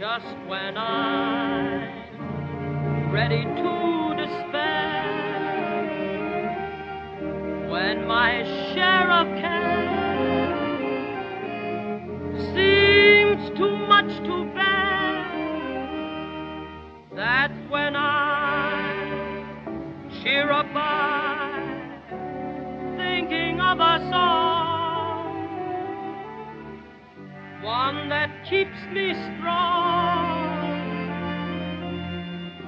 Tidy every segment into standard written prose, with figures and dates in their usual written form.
just when I'm ready to despair, when my share of care seems too much to bear, that's when I cheer up by thinking of a song, one that keeps me strong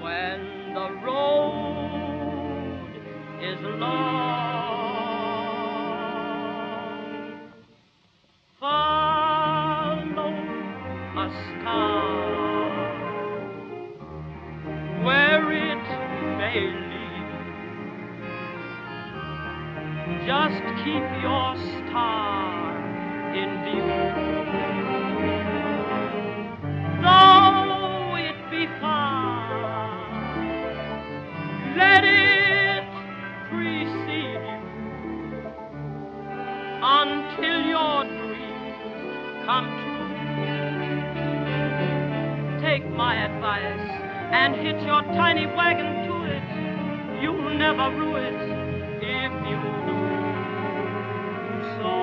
when the road is long. Follow a star where it may lead. Just keep your star in view. Though it be far, let it precede you until your dreams come true. Take my advice and hitch your tiny wagon to it. You'll never rue it if you do so.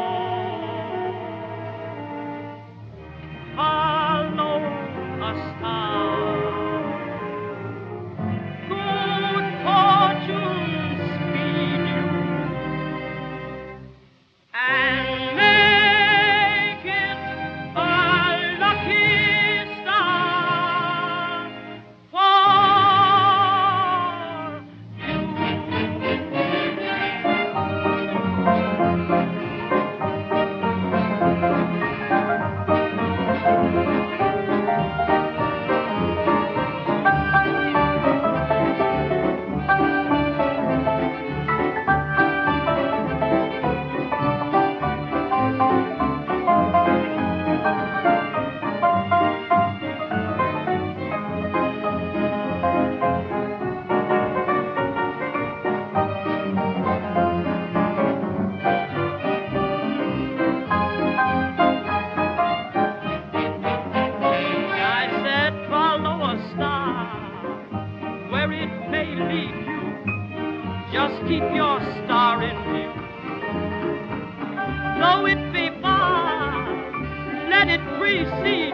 Follow a star. Good fortune speed you and make it a lucky star for you. Where it may lead you, just keep your star in view. Though it be far, let it precede